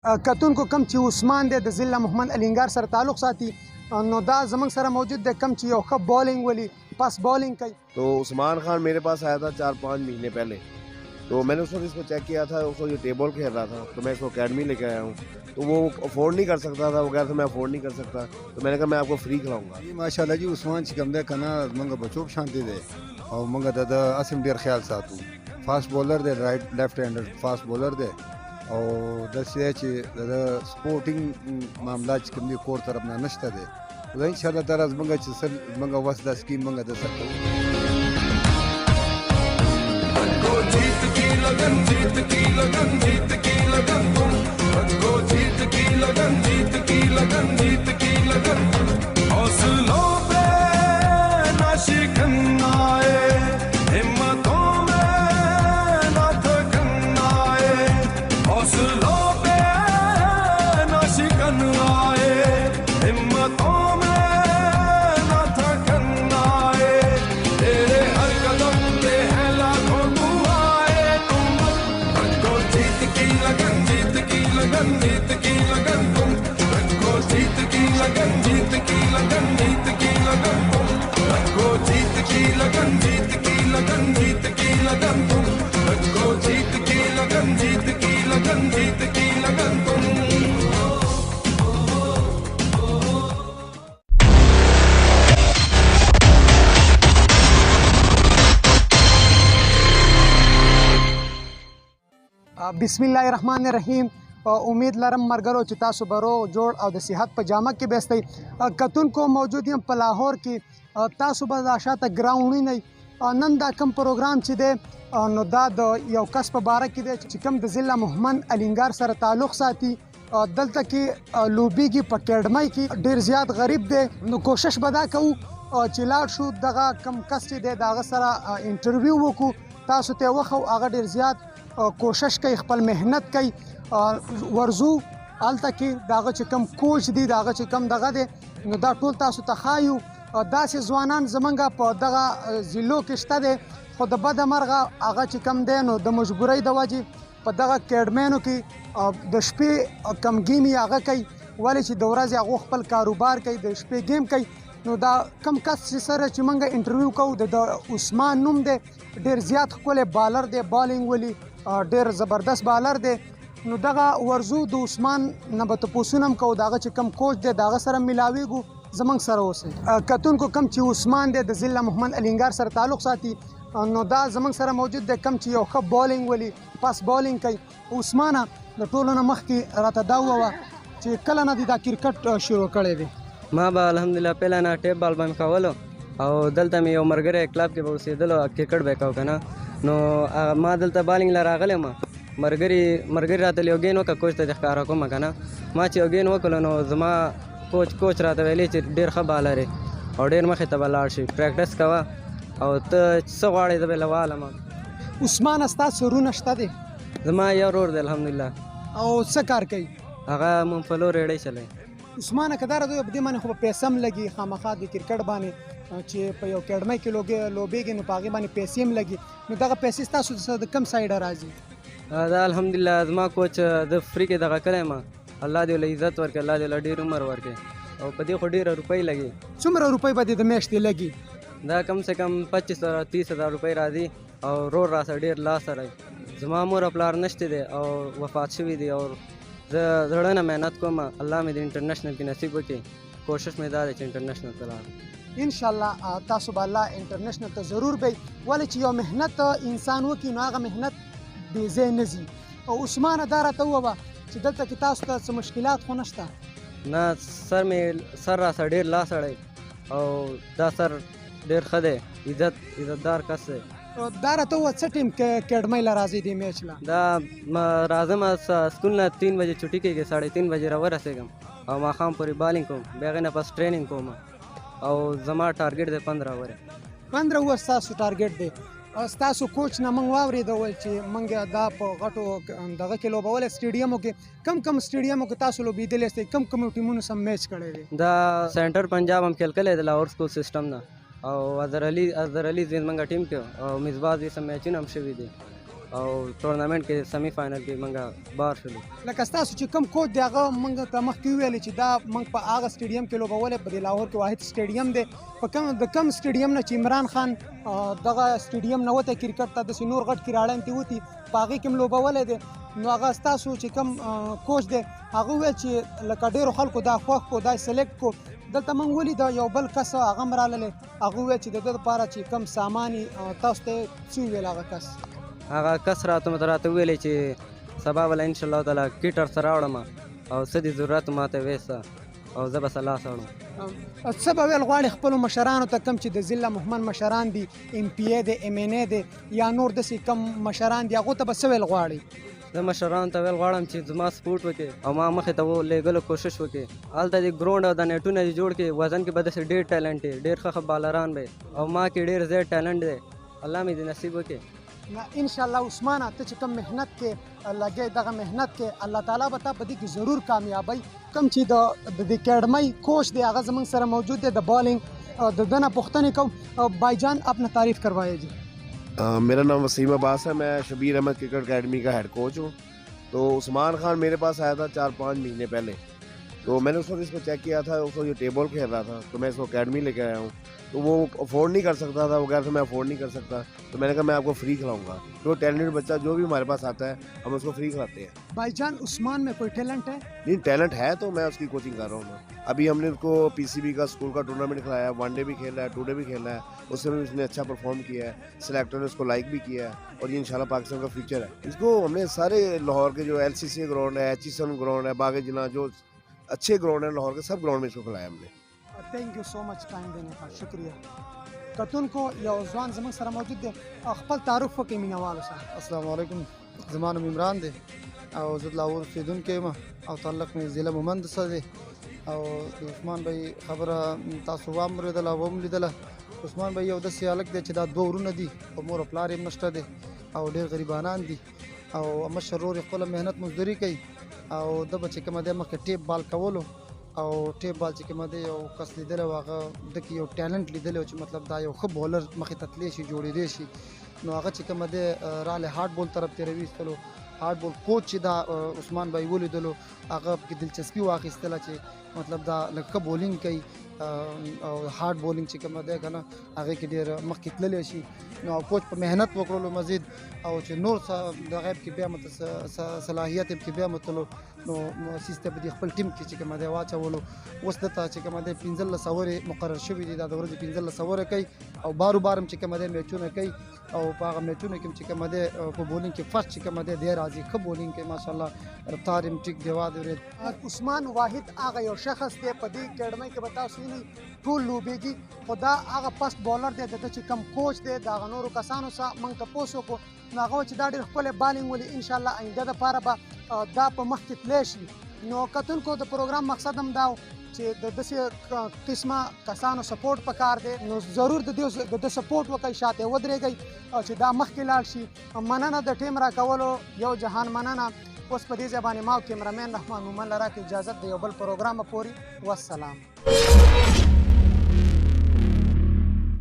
کتونکو کم چې عثمان دی د ضلع محمد الینګار سره تعلق ساتي نو دا زمنګ سره موجود دی کم چې یو ښه بالنگ ولي پاس بالنگ کوي. तो उस्मान खान मेरे पास आया था 4-5 महीने पहले, तो मैंने उस वक्त इसको चेक किया था. उस वक्त ये टेबल खेल रहा था, तो मैं इसको अकेडमी लेके आया हूँ. तो वो अफोर्ड नहीं कर सकता था, वो कह रहा था मैं अफोर्ड नहीं कर सकता, तो मैंने कहा मैं आपको फ्री खिलाऊंगा. जी माशाल्लाह जी उस्मान چې کوم دی کنه منګه بچوب شانتي دی او منګه د اسیم ډیر خیال ساتو. فاست بولر دی، رائټ لیفٹ هینډر فاست بولر دی او د سې چې د سپورټینګ معاملات چې کوم دی کور طرف نه نشته دی. خو ان شاء الله تعالی منګه چې سر منګه وس د سکیم منګه د سکو. जीत की लगन जीत की लगन जीत की लगन तुम को जीत की लगन जीत की लगन जीत की लगन हौसलों पे ना शिकन आए हिम्मतों में ना थकन आए हौसलों पे ना शिकन आए हिम्मतों में ना थकन आए तेरे हर कदम पे है लाखों जीत की लगन जीत की लगन तुम रखो जीत की लगन जीत की लगन जीत की लगन तुम रखो जीत की लगन जीत की लगन जीत की लगन तुम रखो जीत की लगन जीत की लगन जीत की लगन तुम. बिस्मिल्लाहिर्रहमानिर्रहीम. امید لرم مرګرو چې تاسو به روغ جوړ او د صحت په جامه کې بیستئ. کتونکو موجود یم په لاهور کې. تاسو به دا شاته ګراوند وینئ. نن دا کم پروګرام چې دی نو دا د یو کس په باره کې دی چې کوم د ضلع محمد الینګار سره تعلق ساتي. دلته کې لوبیږي په اکیډمۍ کې. ډېر زیات غریب دی نو کوشش به دا کوو چې لاړ شو دغه کم کس چې دی د هغه سره انټرویو وکړو. تاسو ته وښو هغه ډېر زیات کوشش کوي، خپل محنت کوي. ورزو هلته کې د هغه چې کوم کوچ دی د هغه چې کوم دغه دی نو دا ټول تاسو ته ښایو. داسې ځوانان زمونږ په دغه ضلعو کې شته دی، خو د بده مرغه هغه چې کوم دی نو د مجبورۍ د وجې په دغه اکیډمیانو کې د شپې کم ګیم یې هغه کوي، ولې چې د ورځې هغو خپل کاروبار کوي، د شپې ګیم کوي. نو دا کم کس سره چې موږ انټرویو کوو د عثمان نوم دی، ډېر زیات ښکلی بالر دی، بالنګ ولي ډېر زبردست بالر دی. نو دغه ورزو د عثمان نه به تپوسونه هم کوو، د هغه چې کوم کوچ دی د هغه سره ملاویږو. زموږ سره اوسئ. کتونکو کم چې عثمان دی د ضلع محمد الینګار سره تعلق ساتي نو دا زموږ سره موجود دی کم چې یو ښه بالنګ ولي پاس بالنګ کوي. عثمانه د ټولو نه مخکې راته دا ووایه چې کله نه دې دا کرکټ شروع کړی دی؟ ما به الحمدلله پهله نه ټیپ بال به مې کولو او دلته مې یو ملګری کلب کې به اوسېدلو، کرکټ به یې کوو که نه. نو ما دلته بالنګ له راغلی یم، ملګري راته یو ګین وکړه، کوچ ته دې ښکاره کوم که نه. ما چې یو ګین وکړو نو زما کوچ راته ویلي چې ډېر ښه بالر یې او ډېر مخې ته به لاړ شي، پریکټس کوه او ته څه غواړې زه به یې لوالم. عثمان ستاسو ورونه شته دی؟ زما یو ورور دی الحمدلله. او څه کار کوي؟ هغه مونږفلو ریړۍ چلوي. عثمانه که دا راځي په دې باندې خو به پیسه هم لګي خامخا د کرکټ باندې چې په یو اکیډمۍ کې لوبېږي نو په هغې باندې پیسې هم لګي. نو دغه پیسې ستاسو د کوم سایډه راځي؟ دا الحمدلله زما کوچ د فری کې دغه کړی یم. الله دې له عزت ورکړي، الله دې له ډېر عمر ورکړي او په دې خو ډېره روپۍ لګي. څومره روپۍ به دې د میاشتې لګي؟ دا کم سے کم 25,000-30,000 روپۍ راځي او رور راسره ډېر لاس سره. زما مور او پلار نشته دی او وفات شوي دي او زه زړه نه محنت کوم. الله مې د انټرنیشنل کې نصیب وکړي. کوشش مې دا دی چې انټرنیشنل ته لاړم. انشاءالله تاسو به الله انټرنیشنل ته ضرور بی، ولې چې یو محنت انسان وکړي نو هغه محنت بې ځای نه ځي. او عثمانه دا راته ووایه چې دلته کې تاسو ته څه مشکلات خو نشته؟ نه، سر راسره ډېر لاس اړی او دا سر ډېر ښه دی، عزتدار کس دی. دا راته ووایه څه ټیم کې اکیډمۍ له راځئ دې میچ له؟ دا راځم سکول نه 3 بجې چټي کېږي، 3:30 بجې راورسېږم او ماښام پورې بالنګ کوم، بیا هغې نه پس ټریننګ کوم او زما ټارګېټ دی 15 اوور. 15 اوور ستاسو ټارګېټ دی. ستاسو کوچ نه موږ واورېدل چې موږ دا په غټو دغه کې لوبولی سټېډیمو کې. کم سټېډیمو کې تاسو لوبېدلی سئ؟ کم ټیمونو سره میچ کړی دی؟ دا سینټر پنجاب هم کھیل کلی دی لاهور سکول سسټم نه او اظهر علي زموږ ټیم کې او مصباح دې سم میچونه هم شوي دي. او ټورنمنټ کې سیمی فائنل کې منګه بار شلو. لکه ستاسو چې کوم کوچ دی هغه موږ ته مخکې ویلې چې دا موږ په هغه سټیډیم کې لوبولې په لاهور کې واحد سټیډیم دی په کم سټیډیم نه چې عمران خان دغه سټیډیم نه وته کرکټ ته د نور غټ کراړم تی وتی پاغي کې لوبولې دی نو هغه ستاسو چې کوم کوچ دی هغه ویل چې لکه ډیرو خلکو دا خوښ کو دا سلیکټ کو دلته موږ ولید یو بل کس هغه مراله هغه ویل چې د دې لپاره چې کم سامانی تاسو ته څه ویل هغه کس هغه کس راته ویلې چې سبا ولا ان شاء الله تعالی کیټر سره راوړم او څه دي ضرورت ماته وېسه او زه به سلاح سړم. څه به ویل غواړي خپلو مشرانو ته کوم چې د ضلع محمد مشران دي ایم پی ای دی ایم این ای دی یا نور داسې کم مشران دي هغو ته به څه ویل غواړي؟ زه مشرانو ته ویل غواړم چې زما سپورټ وکړي او ما مخې ته لېږلو کوشش وکړي. هلته د ګراونډ او د نیټونه دې جوړ کړي وزن کې به داسې ډېر ټیلنټ دی ډېر ښه بالران به او ما کې ډېر زیات ټیلنټ دی الله مې دې نصیب وکړي. ان شاء الله عثمانه ته چې کوم مهنت کې لګې دغه مهنت کې الله تعالی به تا په دې کې ضرور کامیابی. کوم چې د اکیډمۍ کوچ دی هغه زموږ سره موجود دی د بالنگ د دنه پوښتنې کوم. بھائی جان اپنا تعریف کروائے جی. मेरा नाम वसीम अब्बास है, मैं शबीर अहमद क्रिकेट अकेडमी का हेड कोच हूँ. तो उस्मान खान मेरे पास आया था 4-5 महीने पहले, तो मैंने उस वक्त इसको चेक किया था. उस वक्त ये टेबल खेल रहा था तो मैं इसको अकेडमी लेके आया हूँ. तो वो अफोर्ड नहीं कर सकता था, वो कह रहा था मैं अफोर्ड नहीं कर सकता. तो मैंने कहा मैं आपको फ्री खिलाऊंगा. जो टैलेंटेड बच्चा जो भी हमारे पास आता है हम उसको फ्री खिलाते हैं. भाईजान उस्मान में कोई टैलेंट है? नहीं, टैलेंट है तो मैं उसकी कोचिंग कर रहा हूँ. अभी हमने उसको पीसीबी का स्कूल का टूर्नामेंट खिलाया, वनडे भी खेला है, टूडे भी खेला है. उसमें भी उसने अच्छा परफॉर्म किया है. सिलेक्टर ने उसको लाइक भी किया है और ये इंशाल्लाह पाकिस्तान का फ्यूचर है. इसको हमने सारे लाहौर के जो LCC ग्राउंड है, HSN ग्राउंड है, बागे जिला जो अच्छे ग्राउंड है लाहौर के सब ग्राउंड में इसको खिलाया हमने. Thank you so much time देने का शुक्रिया. कतुनको یو ځوان زموږ سره موجود دی خپل تعارف وکړي مینوالو سره. السلام علیکم، زما نوم عمران دی او زه د لاهور اوسېدونکی یم او تعلق مې ضلع مومند سره دی. او د عثمان بھائی خبره تاسو واورېدله او هم لیدله. عثمان بھائی یو داسې هلک دی چې دا 2 ورونه دي او مور او پلار یې هم نشته دی او ډېر غریبانان دي او مشر ورور یې خپله محنت مزدوري کوي او ده به چې کومه دی مخکې ټیپ بال کولو او ټیپ بال چې کومه دی یو کس لیدلی و هغه ده کې یو ټیلنټ لیدلی و چې مطلب دا یو ښه بولر مخې ته تللی شي جوړېدی شي. نو هغه چې کومه دی رالی هارډ بول طرف ته راویستلو. هارډ بول کوچ چې دا عثمان بھائی ولیدلو هغه پکې دلچسپي واخیستله چې مطلب دا لږ ښه بولینګ کوي او هارډ بولینګ چې کومه دی که نه هغې کې ډېر مخکې تللی شي. نو کوچ په محنت وکړلو مزید او چې نور د غیب کې بیا مته صلاحیت کې بیا متلو نو مؤسس ته په دې خپل ټیم کې چې کومه دی واچولو. اوس دته چې کومه دی 15 اورې مقرر شوي دي. دا د ورځې 15 اورې کوي او بارو بارم چې کومه دی میچونه کوي او په هغه میچونو کې چې کومه دی په بولینګ کې فرسټ چې کومه دی دی راځي ښه بولینګ کوي ماشاءالله. رفتار یې ټیک دی واد ورید. عثمان واحد هغه یو شخص دی په دې اکیډمۍ کې به تاسو وینئ ټول لوبېږي خو دا هغه فسټ بالر دی د چې کوم کوچ دی د هغه نورو کسانو سره موږ تپوس وکړو نو هغه چې دا ډېر ښکلی بالینګ ولي انشاءالله آینده دپاره به دا په مخکې تللی شي. نو کتونکو د پروګرام مقصد هم دا چې د داسې قسمه کسانو سپورټ پکار دی نو ضرور د ده سپورټ وکړئ شاته یې ودرېږئ چې دا مخکې لاړ شي. مننه د ټیم راکولو یو جهان مننه. اوس په دې ځای باندې ما او کیمرامین رحمان مومن لره کې اجازت د یو بل پروګرامه پورې والسلام.